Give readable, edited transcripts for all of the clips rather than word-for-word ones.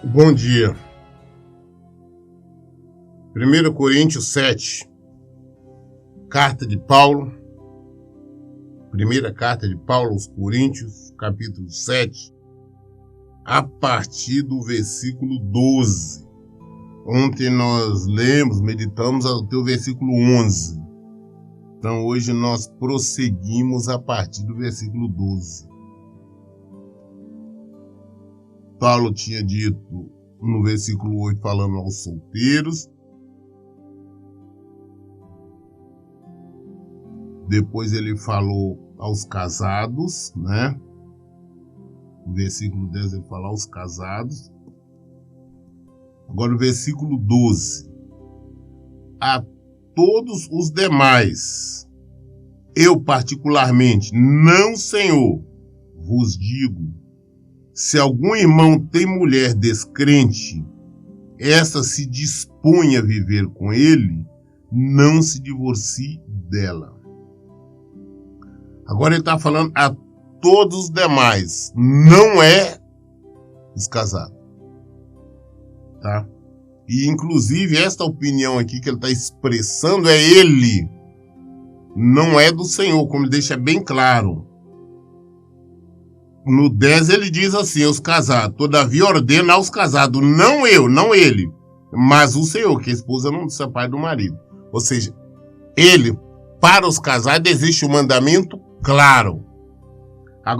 Bom dia. 1 Coríntios 7, carta de Paulo, primeira carta de Paulo aos Coríntios, capítulo 7, a partir do versículo 12. Ontem nós lemos, meditamos até o versículo 11. Então hoje nós prosseguimos a partir do versículo 12. Paulo tinha dito no versículo 8, falando aos solteiros. Depois ele falou aos casados, né? No versículo 10 ele fala aos casados. Agora no versículo 12. A todos os demais, eu particularmente, não, Senhor, vos digo, se algum irmão tem mulher descrente, essa se dispõe a viver com ele, não se divorcie dela. Agora ele está falando a todos os demais, não é os casados. Tá? E inclusive esta opinião aqui que ele está expressando é ele, não é do Senhor, como ele deixa bem claro. No 10 ele diz assim, os casados, todavia ordena aos casados, não eu, não ele, mas o Senhor, que a esposa não se separe do marido. Ou seja, ele, para os casados, existe um mandamento claro.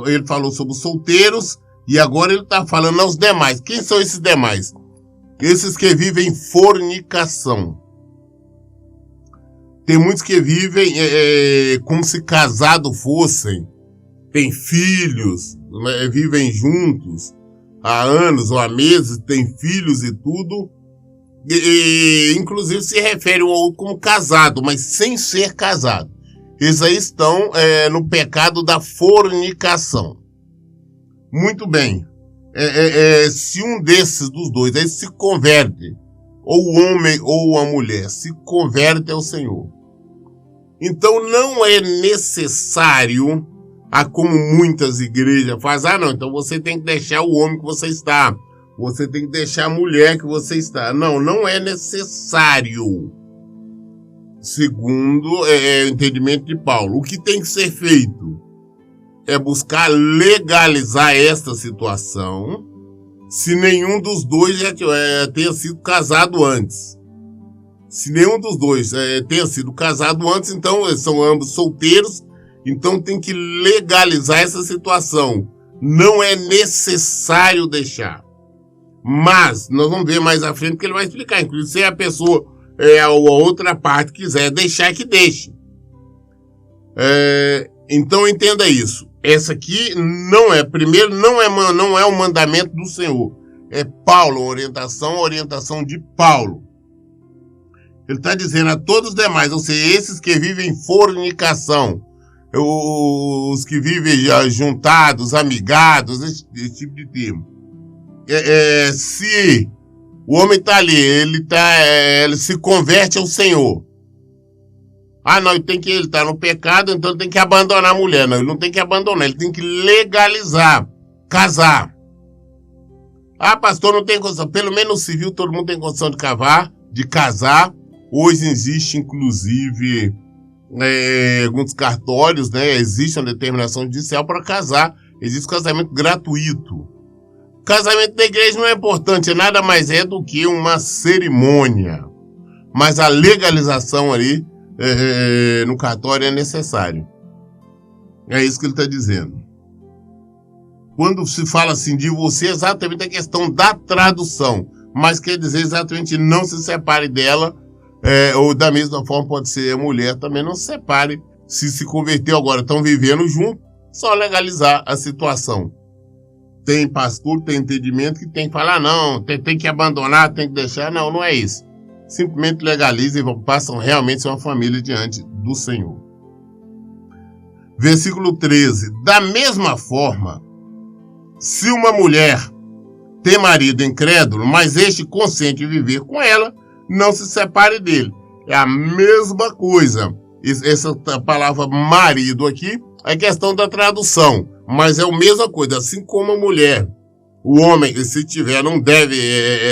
Ele falou sobre os solteiros e agora ele está falando aos demais. Quem são esses demais? Esses que vivem em fornicação. Tem muitos que vivem como se casados fossem. Tem filhos, vivem juntos há anos ou há meses, tem filhos e tudo. E inclusive se refere um ao outro como casado, mas sem ser casado. Eles aí estão no pecado da fornicação. Muito bem. Se um desses dos dois aí se converte, ou o homem ou a mulher se converte ao Senhor, então não é necessário, como muitas igrejas fazem, não, então você tem que deixar o homem que você está, você tem que deixar a mulher que você está. Não, não é necessário. Segundo o entendimento de Paulo, o que tem que ser feito é buscar legalizar esta situação, se nenhum dos dois já tenha sido casado antes. Se nenhum dos dois tenha sido casado antes, então são ambos solteiros, então tem que legalizar essa situação. Não é necessário deixar. Mas nós vamos ver mais à frente que ele vai explicar. Inclusive, se a pessoa, a outra parte quiser deixar, que deixe. Então entenda isso. Essa aqui não é, primeiro, não é um mandamento do Senhor. É Paulo, a orientação de Paulo. Ele está dizendo a todos os demais, ou seja, esses que vivem em fornicação, os que vivem já juntados, amigados, esse tipo de termo. Se o homem está ali, ele se converte ao Senhor. Não, ele está no pecado, então ele tem que abandonar a mulher. Não, ele não tem que abandonar, ele tem que legalizar, casar. Pastor, não tem condição. Pelo menos no civil todo mundo tem condição de casar. Hoje existe, inclusive, alguns cartórios, né? Existe uma determinação judicial para casar. Existe casamento gratuito. O casamento da igreja não é importante, nada mais é do que uma cerimônia. Mas a legalização ali no cartório é necessário. É isso que ele está dizendo. Quando se fala assim de você, é exatamente a questão da tradução. Mas quer dizer exatamente não se separe dela. Ou da mesma forma pode ser a mulher também não se separe. Se converteu agora, estão vivendo junto, só legalizar a situação. Tem pastor, tem entendimento que tem que falar, não, tem que abandonar, tem que deixar. Não, não é isso. Simplesmente legalizam e passam realmente a ser uma família diante do Senhor. Versículo 13. Da mesma forma, se uma mulher tem marido incrédulo, mas este consente em viver com ela, não se separe dele. É a mesma coisa. Essa palavra marido aqui é questão da tradução, mas é a mesma coisa, assim como a mulher. O homem, se tiver, não deve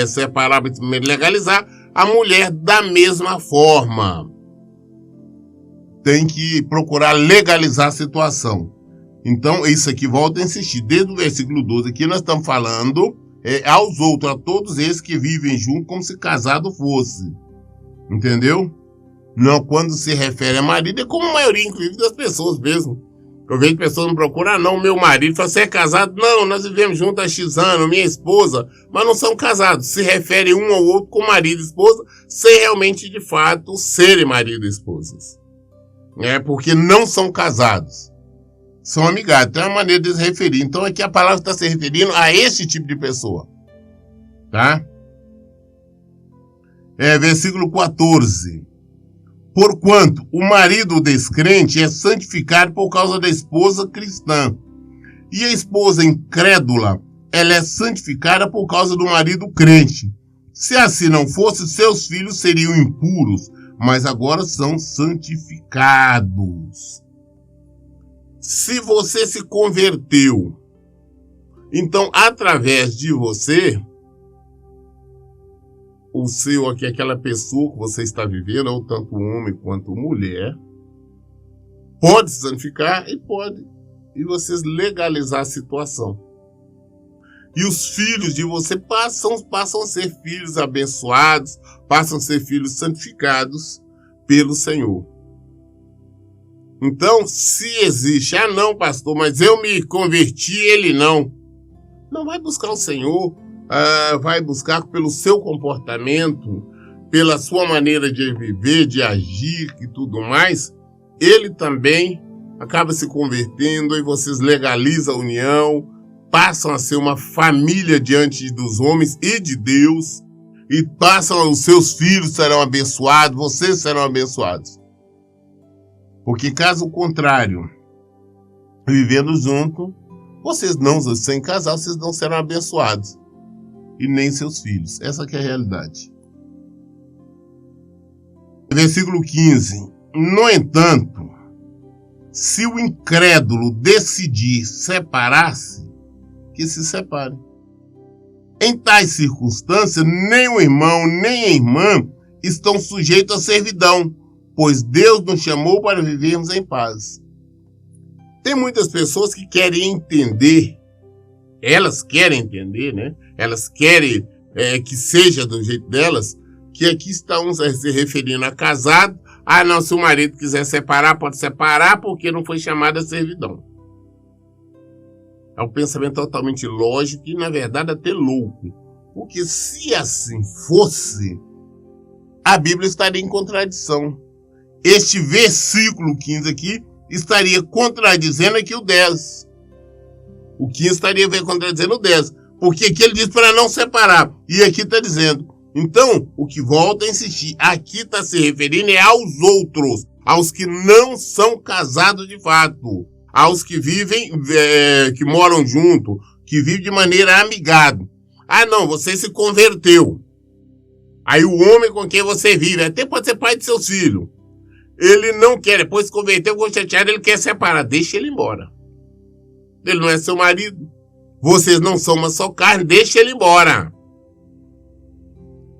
separar, legalizar. A mulher, da mesma forma, tem que procurar legalizar a situação. Então, isso aqui, volta a insistir, desde o versículo 12, aqui nós estamos falando aos outros, a todos esses que vivem junto, como se casado fosse. Entendeu? Não, quando se refere a marido, é como a maioria, inclusive, das pessoas mesmo. Eu vejo pessoas me procuram, não, meu marido, fala, você é casado? Não, nós vivemos juntos há X anos, minha esposa, mas não são casados. Se refere um ao outro com marido e esposa, sem realmente, de fato, serem marido e esposas. Porque não são casados. São amigados, tem uma maneira de se referir. Então aqui a palavra está se referindo a esse tipo de pessoa. Tá? Versículo 14. Porquanto o marido descrente é santificado por causa da esposa cristã, e a esposa incrédula, ela é santificada por causa do marido crente. Se assim não fosse, seus filhos seriam impuros, mas agora são santificados. Se você se converteu, então através de você, o seu aqui, aquela pessoa que você está vivendo, ou tanto homem quanto mulher, pode se santificar e pode. E vocês legalizar a situação. E os filhos de você passam a ser filhos abençoados, passam a ser filhos santificados pelo Senhor. Então, se existe, não, pastor, mas eu me converti, ele não. Não, vai buscar o Senhor. Vai buscar pelo seu comportamento, pela sua maneira de viver, de agir e tudo mais, ele também acaba se convertendo e vocês legalizam a união, passam a ser uma família diante dos homens e de Deus, e os seus filhos serão abençoados, vocês serão abençoados. Porque caso contrário, vivendo junto, vocês não, sem casar, vocês não serão abençoados. E nem seus filhos. Essa que é a realidade. Versículo 15. No entanto, se o incrédulo decidir separar-se, que se separe. Em tais circunstâncias, nem o irmão, nem a irmã estão sujeitos à servidão, pois Deus nos chamou para vivermos em paz. Tem muitas pessoas que querem entender, elas querem entender, né? Elas querem que seja do jeito delas, que aqui estão se referindo a casado. Não, se o marido quiser separar, pode separar porque não foi chamado a servidão. É um pensamento totalmente lógico e, na verdade, até louco. Porque se assim fosse, a Bíblia estaria em contradição. Este versículo 15 aqui estaria contradizendo aqui o 10. O 15 estaria contradizendo o 10. Porque aqui ele diz para não separar. E aqui está dizendo. Então, o que volta a insistir, aqui está se referindo aos outros, aos que não são casados de fato, aos que vivem, que moram junto, que vivem de maneira amigada. Não, você se converteu. Aí o homem com quem você vive, até pode ser pai de seus filhos, ele não quer, depois se converteu, ficou chateado, ele quer separar, deixa ele embora. Ele não é seu marido. Vocês não são uma só carne, deixa ele embora.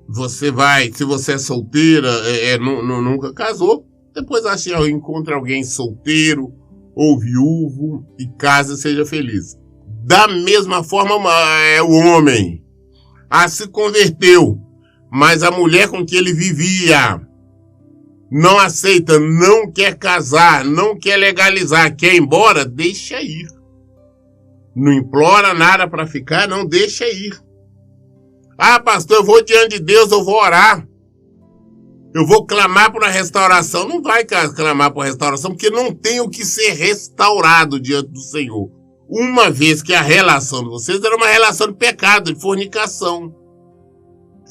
Você vai, se você é solteira, nunca casou, depois encontra alguém solteiro ou viúvo e casa e seja feliz. Da mesma forma, o homem se converteu, mas a mulher com que ele vivia não aceita, não quer casar, não quer legalizar, quer ir embora, deixa ir. Não implora nada para ficar, não, deixa ir. Pastor, eu vou diante de Deus, eu vou orar. Eu vou clamar por uma restauração. Não vai clamar por restauração, porque não tem o que ser restaurado diante do Senhor. Uma vez que a relação de vocês era uma relação de pecado, de fornicação.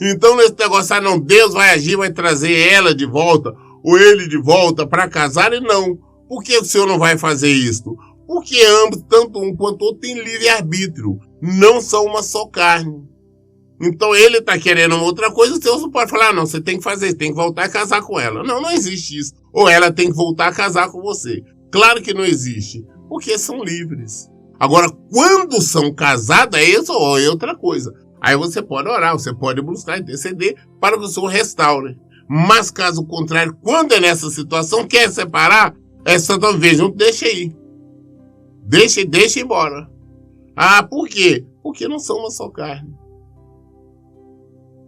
Então, nesse negócio, não, Deus vai agir, vai trazer ela de volta, ou ele de volta para casar, e não. Por que o Senhor não vai fazer isso? Porque ambos, tanto um quanto o outro, têm livre-arbítrio. Não são uma só carne. Então ele está querendo uma outra coisa, Deus não pode falar, não, você tem que fazer, tem que voltar a casar com ela. Não, não existe isso. Ou ela tem que voltar a casar com você. Claro que não existe, porque são livres. Agora, quando são casadas, é isso ou é outra coisa. Aí você pode orar, você pode buscar interceder para que o Senhor restaure. Mas caso contrário, quando é nessa situação, quer separar, essa talvez não deixa ir. Deixa ir embora. Ah, por quê? Porque não são uma só carne.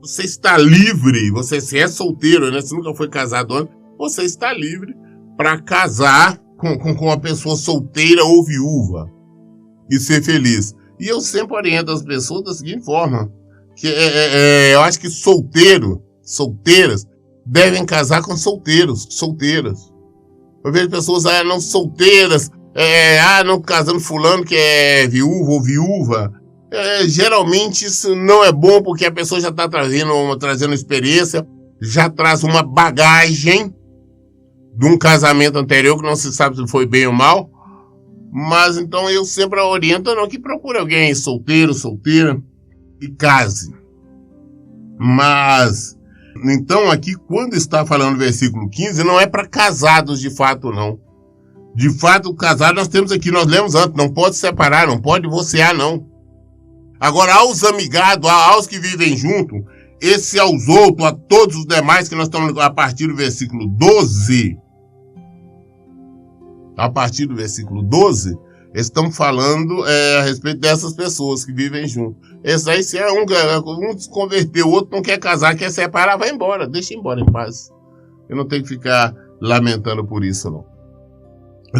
Você está livre, você se é solteiro, né? Se nunca foi casado antes, você está livre para casar com uma pessoa solteira ou viúva e ser feliz. E eu sempre oriento as pessoas da seguinte forma, que eu acho que solteiras, devem casar com solteiras. Eu vejo pessoas, não solteiras, não casando fulano que é viúvo ou viúva. Geralmente isso não é bom porque a pessoa já está trazendo experiência, já traz uma bagagem de um casamento anterior que não se sabe se foi bem ou mal. Mas então eu sempre oriento que procure alguém solteira e case. Mas, então aqui quando está falando no versículo 15, não é para casados de fato não. De fato o casado nós temos aqui, nós lemos antes, não pode separar, não pode divorciar não. Agora, aos amigados, aos que vivem junto, esse aos outros, a todos os demais, que nós estamos a partir do versículo 12. A partir do versículo 12, estamos falando a respeito dessas pessoas que vivem junto. Esse aí, se um se converter, o outro não quer casar, quer separar, vai embora, deixa embora em paz. Eu não tenho que ficar lamentando por isso, não.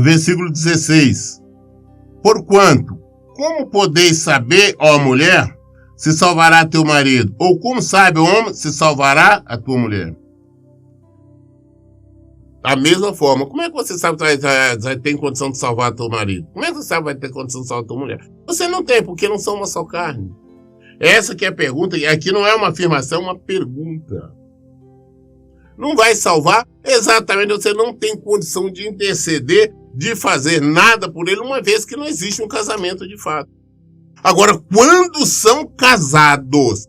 Versículo 16. Porquanto, como podeis saber, ó mulher, se salvará teu marido? Ou como sabe o homem, se salvará a tua mulher? Da mesma forma, como é que você sabe que vai ter condição de salvar teu marido? Como é que você sabe que vai ter condição de salvar tua mulher? Você não tem, porque não são uma só carne. Essa que é a pergunta, e aqui não é uma afirmação, é uma pergunta. Não vai salvar, exatamente, você não tem condição de interceder, de fazer nada por ele, uma vez que não existe um casamento de fato. Agora, quando são casados,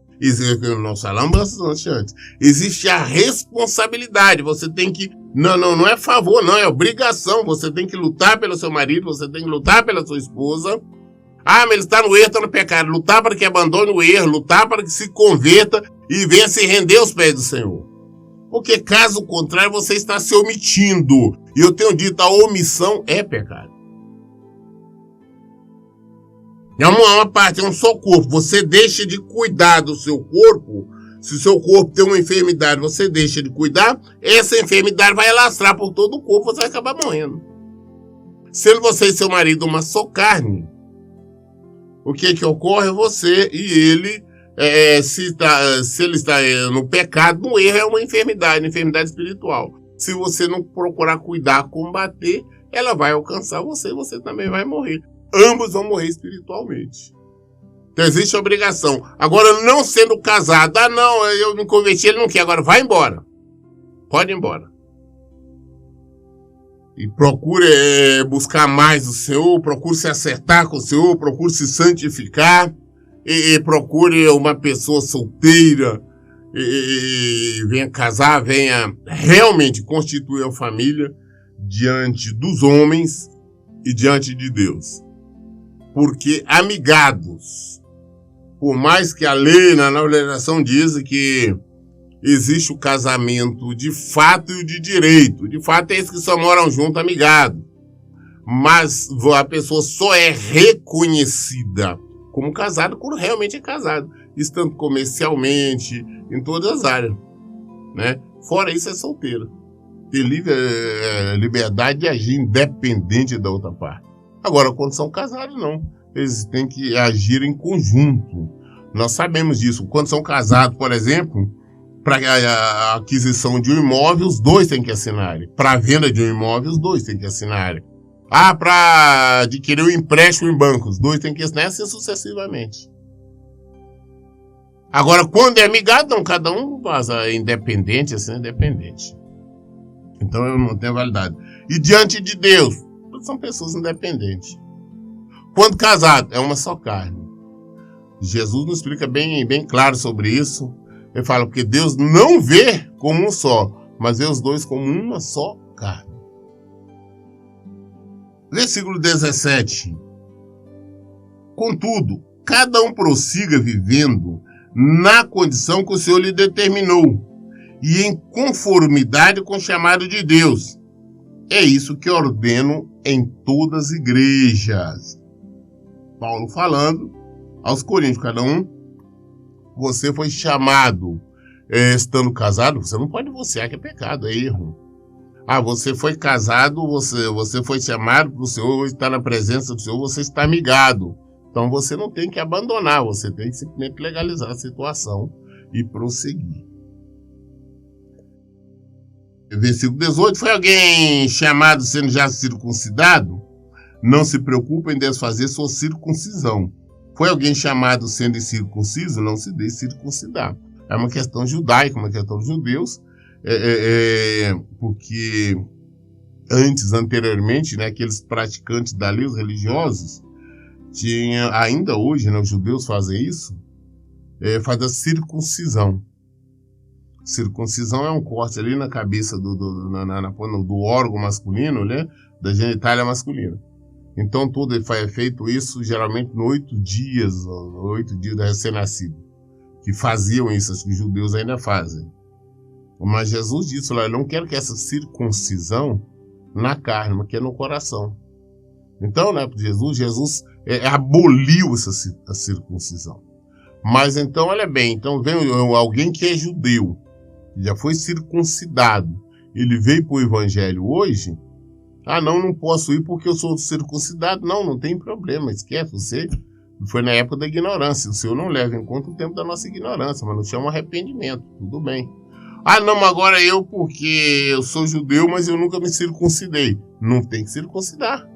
nós falamos bastante antes, existe a responsabilidade, você tem que, não é favor, não, é obrigação, você tem que lutar pelo seu marido, você tem que lutar pela sua esposa. Ah, mas ele está no erro, está no pecado, lutar para que abandone o erro, lutar para que se converta e venha se render aos pés do Senhor. Porque caso contrário, você está se omitindo. E eu tenho dito, a omissão é pecado. É uma parte, é um só corpo. Você deixa de cuidar do seu corpo. Se o seu corpo tem uma enfermidade, você deixa de cuidar, essa enfermidade vai alastrar por todo o corpo, você vai acabar morrendo. Sendo você e seu marido uma só carne, o que ocorre? Você e ele, se ele está no pecado, no erro, é uma enfermidade espiritual. Se você não procurar cuidar, combater, ela vai alcançar você e você também vai morrer. Ambos vão morrer espiritualmente. Então existe a obrigação. Agora, não sendo casado, não, eu me converti, ele não quer, agora vai embora. Pode ir embora. E procure buscar mais o Senhor, procure se acertar com o Senhor, procure se santificar, e procure uma pessoa solteira, e venha casar, venha realmente constituir a família diante dos homens e diante de Deus. Porque amigados, por mais que a lei, na legislação diz que existe o casamento de fato e o de direito. De fato é esses que só moram junto, amigados. Mas a pessoa só é reconhecida como casado quando realmente é casado. Isso tanto comercialmente, em todas as áreas. Né? Fora isso é solteiro. Tem liberdade de agir independente da outra parte. Agora, quando são casados, não. Eles têm que agir em conjunto. Nós sabemos disso. Quando são casados, por exemplo, para a aquisição de um imóvel, os dois têm que assinar. Para a venda de um imóvel, os dois têm que assinar. Ah, para adquirir um empréstimo em banco, os dois têm que assinar, assim sucessivamente. Agora, quando é amigado, não, cada um é independente, assim, independente. Então, não tem validade. E diante de Deus, são pessoas independentes. Quando casado, é uma só carne. Jesus nos explica bem claro sobre isso. Ele fala, porque Deus não vê como um só, mas vê os dois como uma só carne. Versículo 17. Contudo, cada um prossiga vivendo na condição que o Senhor lhe determinou e em conformidade com o chamado de Deus. É isso que ordeno em todas as igrejas. Paulo falando aos Coríntios, cada um, você foi chamado estando casado, você não pode divorciar, que é pecado, é erro. Você foi casado, você foi chamado para o Senhor, está na presença do Senhor, você está amigado. Então você não tem que abandonar, você tem que simplesmente legalizar a situação e prosseguir. Versículo 18, foi alguém chamado sendo já circuncidado? Não se preocupe em desfazer sua circuncisão. Foi alguém chamado sendo incircunciso? Não se deixe circuncidar. É uma questão judaica, uma questão dos judeus, porque anteriormente, né, aqueles praticantes da lei, os religiosos, ainda hoje, né, os judeus fazem isso, fazem a circuncisão. Circuncisão é um corte ali na cabeça do órgão masculino, né, da genitália masculina. Então tudo é feito isso geralmente no 8 dias do recém-nascido, que faziam isso, acho que os judeus ainda fazem. Mas Jesus disse lá, eu não quero que essa circuncisão na carne, mas que é no coração. Então, né, Jesus aboliu a circuncisão. Mas então, olha bem, então vem alguém que é judeu, que já foi circuncidado, ele veio para o evangelho hoje, não posso ir porque eu sou circuncidado. Não tem problema, esquece, você foi na época da ignorância, o Senhor não leva em conta o tempo da nossa ignorância, mas não chama arrependimento, tudo bem. Não, agora porque eu sou judeu, mas eu nunca me circuncidei. Não tem que circuncidar.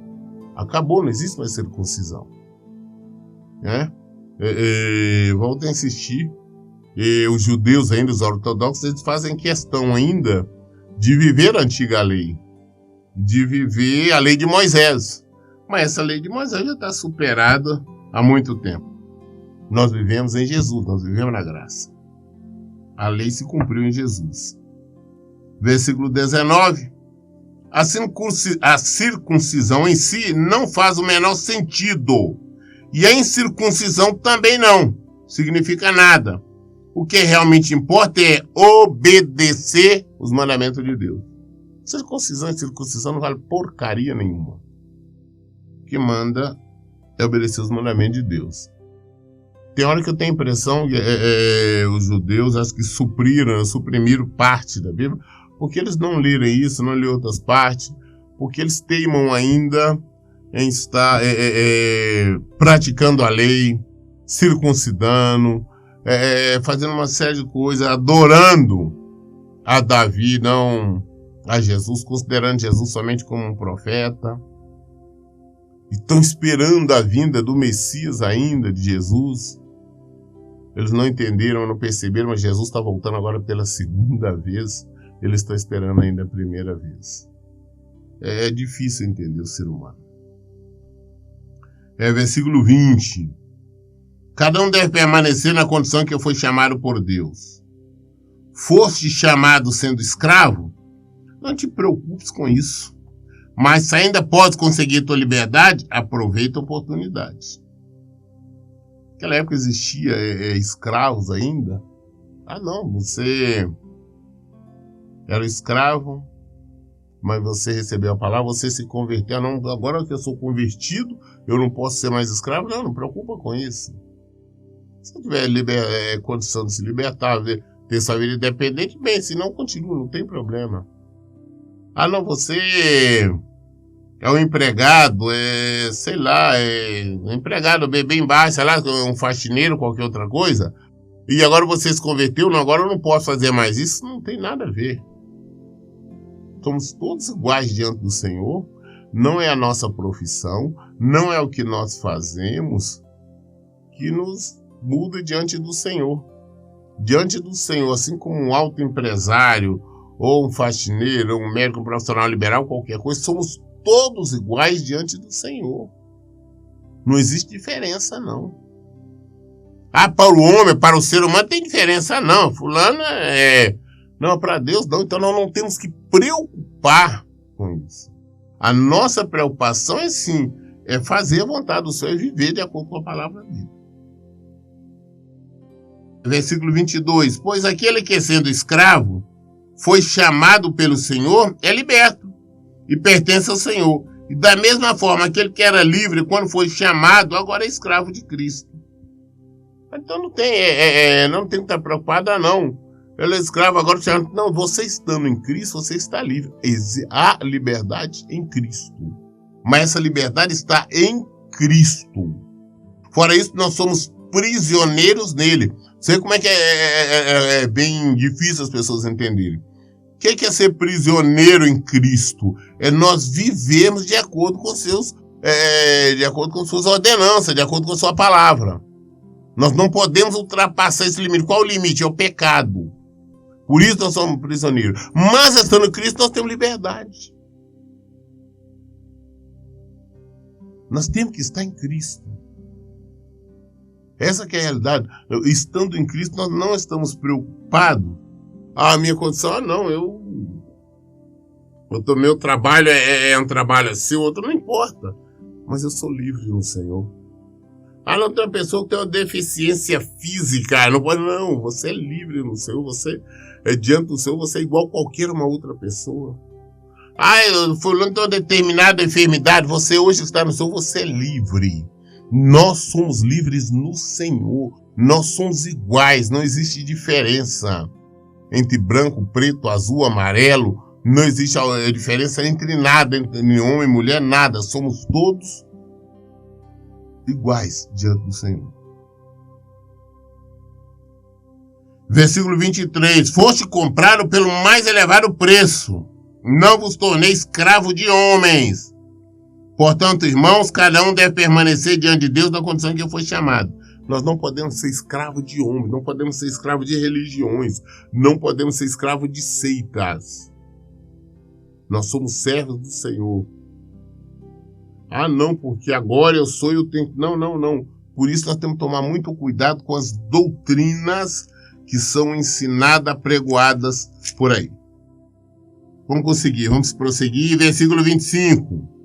Acabou, não existe mais circuncisão. Volto a insistir. Os judeus ainda, os ortodoxos, eles fazem questão ainda de viver a antiga lei. De viver a lei de Moisés. Mas essa lei de Moisés já está superada há muito tempo. Nós vivemos em Jesus, nós vivemos na graça. A lei se cumpriu em Jesus. Versículo 19. A circuncisão em si não faz o menor sentido. E a incircuncisão também não. Significa nada. O que realmente importa é obedecer os mandamentos de Deus. Circuncisão e circuncisão não vale porcaria nenhuma. O que manda é obedecer os mandamentos de Deus. Tem hora que eu tenho a impressão que os judeus acho que suprimiram parte da Bíblia, porque eles não leram isso, não leram outras partes, porque eles teimam ainda em estar praticando a lei, circuncidando, fazendo uma série de coisas, adorando a Davi, não a Jesus, considerando Jesus somente como um profeta. Estão esperando a vinda do Messias ainda, de Jesus. Eles não entenderam, não perceberam, mas Jesus está voltando agora pela segunda vez. Eles estão esperando ainda a primeira vez. É difícil entender o ser humano. Versículo 20. Cada um deve permanecer na condição que foi chamado por Deus. Foste chamado sendo escravo? Não te preocupes com isso. Mas se ainda podes conseguir tua liberdade, aproveita a oportunidade. Naquela época existia escravos ainda. Não, você era escravo, mas você recebeu a palavra, você se converteu. Não, agora que eu sou convertido, eu não posso ser mais escravo. Não preocupa com isso. Se você tiver condição de se libertar, ter sua vida independente, bem, se não, continua, não tem problema. Não, você é um empregado, sei lá, um empregado bem baixo, sei lá, um faxineiro, qualquer outra coisa, e agora você se converteu, não, agora eu não posso fazer mais isso, não tem nada a ver. Somos todos iguais diante do Senhor, não é a nossa profissão, não é o que nós fazemos que nos muda diante do Senhor. Diante do Senhor, assim como um autoempresário, ou um faxineiro, ou um médico, um profissional liberal, qualquer coisa, somos todos iguais diante do Senhor. Não existe diferença, não. Ah, para o homem, para o ser humano tem diferença, não. Fulano Não, para Deus não. Então nós não temos que preocupar com isso. A nossa preocupação é sim, é fazer a vontade do Senhor e viver de acordo com a palavra dele. Versículo 22. Pois aquele que sendo escravo foi chamado pelo Senhor é liberto e pertence ao Senhor. E da mesma forma, aquele que era livre quando foi chamado, agora é escravo de Cristo. Então não tem que estar preocupado, não. Ele é escravo, agora chamado. Não, você estando em Cristo, você está livre. Há liberdade em Cristo. Mas essa liberdade está em Cristo. Fora isso, nós somos prisioneiros nele. Sei como é que é bem difícil as pessoas entenderem. O que é ser prisioneiro em Cristo? É nós vivemos de acordo com de acordo com suas ordenanças, de acordo com sua palavra. Nós não podemos ultrapassar esse limite. Qual é o limite? É o pecado. Por isso nós somos prisioneiros. Mas estando em Cristo, nós temos liberdade. Nós temos que estar em Cristo. Essa que é a realidade. Estando em Cristo, nós não estamos preocupados. A minha condição, não, meu trabalho é um trabalho assim, o outro não importa. Mas eu sou livre no Senhor. Não tem uma pessoa que tem uma deficiência física. Não pode, não. Você é livre no Senhor. Você é diante do Senhor, você é igual a qualquer uma outra pessoa. Fulano tem uma determinada enfermidade. Você hoje está no Senhor, você é livre. Nós somos livres no Senhor. Nós somos iguais, não existe diferença entre branco, preto, azul, amarelo. Não existe a diferença entre nada, entre homem e mulher, nada. Somos todos iguais diante do Senhor. Versículo 23. Foste comprado pelo mais elevado preço. Não vos tornei escravo de homens. Portanto, irmãos, cada um deve permanecer diante de Deus na condição em que foi chamado. Nós não podemos ser escravos de homens, não podemos ser escravos de religiões, não podemos ser escravos de seitas. Nós somos servos do Senhor. Não, porque agora eu sou e eu tenho... Não. Por isso nós temos que tomar muito cuidado com as doutrinas que são ensinadas, pregoadas por aí. Vamos prosseguir. Versículo 25.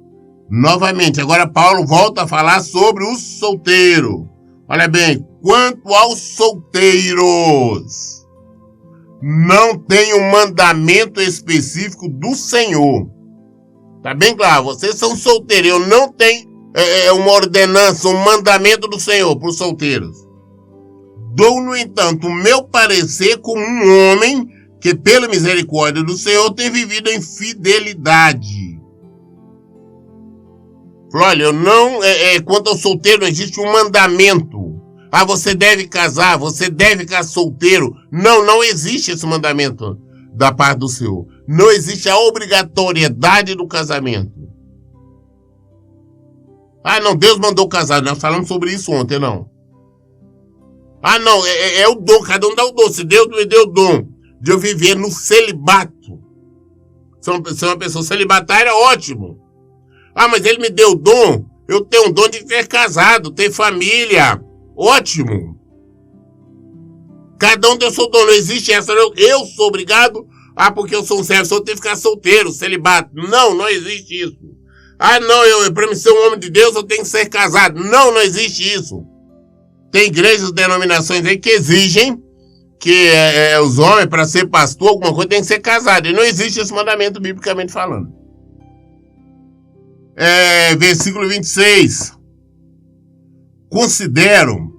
Novamente, agora Paulo volta a falar sobre o solteiro. Olha bem, quanto aos solteiros, não tem um mandamento específico do Senhor. Tá bem claro, vocês são solteiros, eu não tenho uma ordenança, um mandamento do Senhor para os solteiros. Dou, no entanto, o meu parecer como um homem que, pela misericórdia do Senhor, tem vivido em fidelidade. Olha, quanto ao solteiro, não existe um mandamento. Você deve casar, você deve ficar solteiro. Não existe esse mandamento da parte do Senhor. Não existe a obrigatoriedade do casamento. Não, Deus mandou casar. Nós falamos sobre isso ontem, não. Não, é o dom, cada um dá o dom. Se Deus me deu o dom de eu viver no celibato, se uma pessoa celibatária, ótimo. Mas ele me deu o dom, eu tenho o dom de ser casado, ter família. Ótimo. Cada um tem o seu dom, não existe essa. Eu sou obrigado, porque eu sou um servo, eu tenho que ficar solteiro, celibato. Não existe isso. Para mim ser um homem de Deus, eu tenho que ser casado. Não existe isso. Tem igrejas, denominações aí que exigem que os homens, para ser pastor, alguma coisa, tem que ser casado. E não existe esse mandamento, biblicamente falando. Versículo 26. Considero,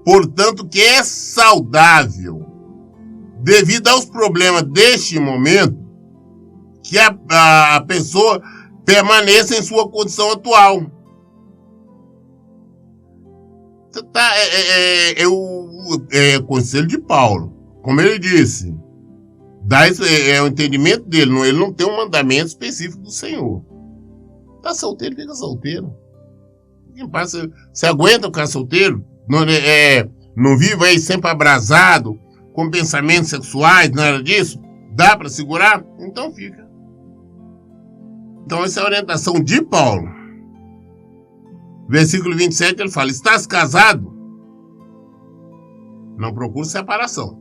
portanto, que é saudável, devido aos problemas deste momento, que a pessoa permaneça em sua condição atual. É o conselho de Paulo. Como ele disse, é o entendimento dele. Ele não tem um mandamento específico do Senhor. Tá solteiro, fica solteiro. Você aguenta ficar solteiro? Não vive aí sempre abrasado, com pensamentos sexuais, nada disso? Dá para segurar? Então fica. Então essa é a orientação de Paulo. Versículo 27, ele fala: estás casado? Não procure separação.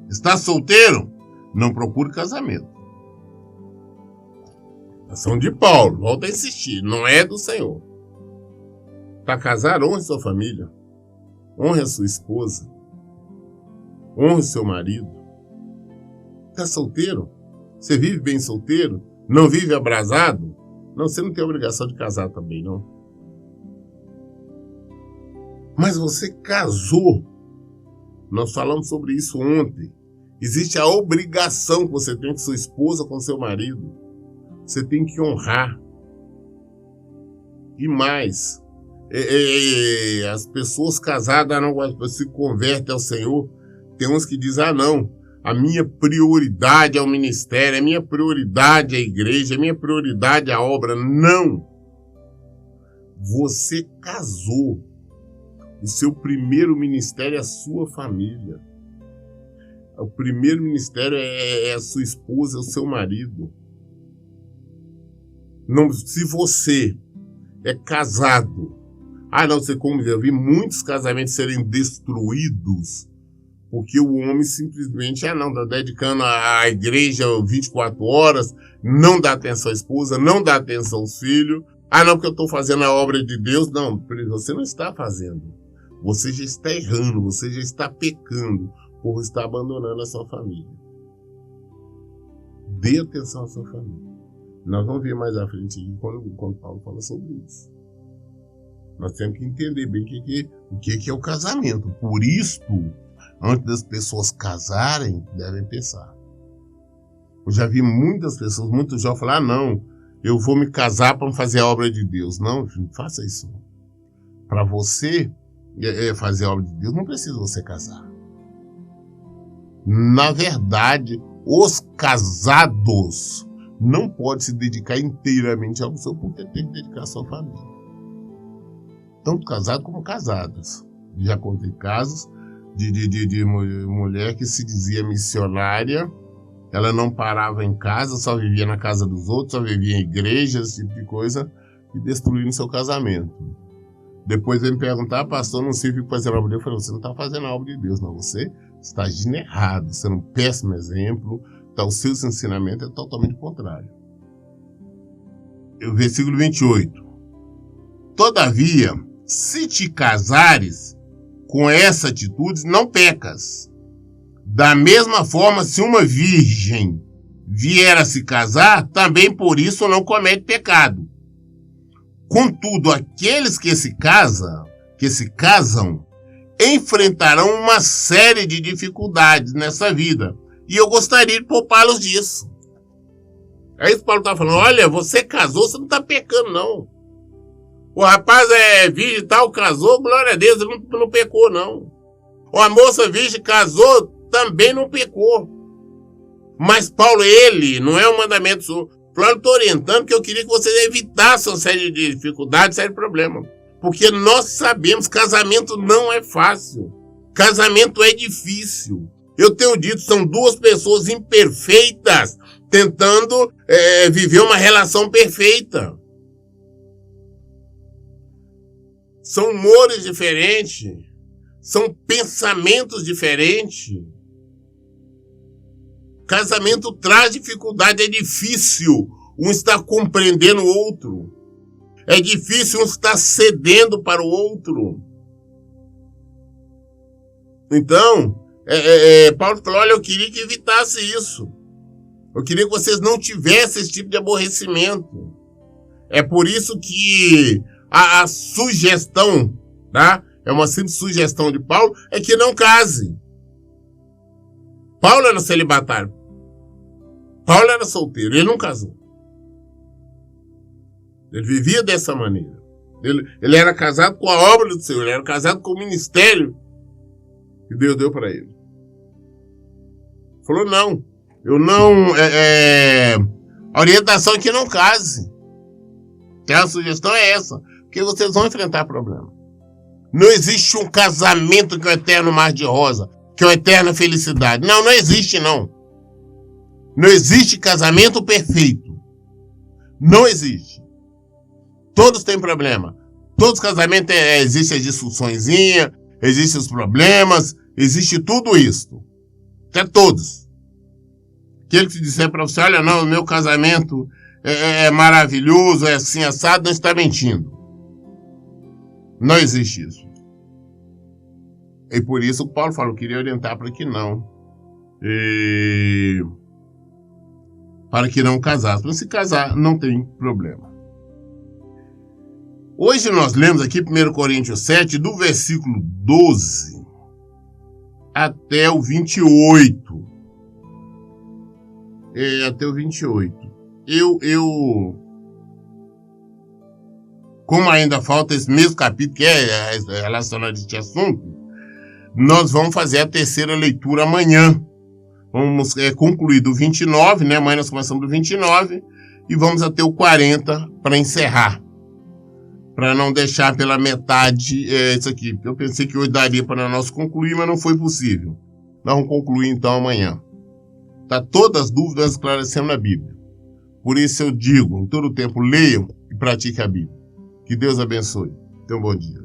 Está solteiro? Não procure casamento. Ação de Paulo, volta a insistir, não é do Senhor. Está casado, honre sua família. Honre a sua esposa. Honre seu marido. Está solteiro? Você vive bem solteiro? Não vive abrasado? Não, você não tem obrigação de casar também, não. Mas você casou. Nós falamos sobre isso ontem. Existe a obrigação que você tem com sua esposa, com seu marido. Você tem que honrar. E mais, as pessoas casadas não se convertem ao Senhor. Tem uns que dizem, não, a minha prioridade é o ministério, a minha prioridade é a igreja, a minha prioridade é a obra. Não! Você casou. O seu primeiro ministério é a sua família. O primeiro ministério é a sua esposa, é o seu marido. Não, se você é casado, não sei como eu vi muitos casamentos serem destruídos porque o homem simplesmente está dedicando à igreja 24 horas, não dá atenção à esposa, não dá atenção aos filhos. Não, porque eu estou fazendo a obra de Deus. Não, você não está fazendo. Você já está errando, você já está pecando por estar abandonando a sua família. Dê atenção à sua família. Nós vamos ver mais à frente aqui quando Paulo fala sobre isso. Nós temos que entender bem o que é o casamento. Por isso, antes das pessoas casarem, devem pensar. Eu já vi muitas pessoas, muitos jovens falar, não, eu vou me casar para fazer a obra de Deus. Não, não faça isso. Para você fazer a obra de Deus, não precisa você casar. Na verdade, os casados não podem se dedicar inteiramente ao seu, porque tem que dedicar à sua família. Tanto casado como casadas. Já contei casos de mulher que se dizia missionária, ela não parava em casa, só vivia na casa dos outros, só vivia em igrejas, esse tipo de coisa, e destruindo seu casamento. Depois vem me perguntar, pastor, não sei o que fazer a obra de Deus. Eu falei, você não está fazendo a obra de Deus, não. Você está agindo errado, você é um péssimo exemplo, então, os seus ensinamentos é totalmente contrário. O versículo 28. Todavia, se te casares com essa atitude, não pecas. Da mesma forma, se uma virgem vier a se casar, também por isso não comete pecado. Contudo, aqueles que se casam, enfrentarão uma série de dificuldades nessa vida. E eu gostaria de poupá-los disso. É isso que Paulo está falando. Olha, você casou, você não está pecando, não. O rapaz é virgem e tal, casou, glória a Deus, ele não pecou, não. Ou a moça virgem casou, também não pecou. Mas Paulo, ele, não é um mandamento seu. Paulo está orientando que eu queria que vocês evitassem uma série de dificuldades, série de problemas. Porque nós sabemos, casamento não é fácil. Casamento é difícil. Eu tenho dito, são duas pessoas imperfeitas tentando viver uma relação perfeita. São humores diferentes, são pensamentos diferentes. Casamento traz dificuldade, é difícil um estar compreendendo o outro. É difícil um estar cedendo para o outro. Então, Paulo falou, olha, eu queria que evitasse isso. Eu queria que vocês não tivessem esse tipo de aborrecimento. É por isso que a sugestão, tá? É uma simples sugestão de Paulo, é que não case. Paulo era celibatário. Paulo era solteiro, ele não casou. Ele vivia dessa maneira. Ele era casado com a obra do Senhor, ele era casado com o ministério que Deus deu para ele. Falou, não, eu não... a orientação é que não case. Então, a sugestão é essa, porque vocês vão enfrentar problema. Não existe um casamento que é um eterno mar de rosa, que é uma eterna felicidade. Não, não existe, não. Não existe casamento perfeito. Não existe. Todos têm problema. Todos os casamentos existem as discussõezinhas, existem os problemas, existe tudo isso. Até todos. Aquele que disser para você, olha, não, o meu casamento é maravilhoso, é assim, assado, não está mentindo. Não existe isso. E por isso o Paulo falou, queria orientar para que não. Para que não casasse. Para se casar, não tem problema. Hoje nós lemos aqui 1 Coríntios 7, do versículo 12 até o 28. Até o 28. Como ainda falta esse mesmo capítulo, que é relacionado a este assunto, nós vamos fazer a terceira leitura amanhã. Vamos concluir do 29, né? Amanhã nós começamos do 29 e vamos até o 40 para encerrar. Para não deixar pela metade isso aqui. Porque eu pensei que hoje daria para nós concluir, mas não foi possível. Nós vamos concluir então amanhã. Tá todas as dúvidas esclarecendo na Bíblia. Por isso eu digo, em todo tempo, leiam e pratiquem a Bíblia. Que Deus abençoe. Tenham um bom dia.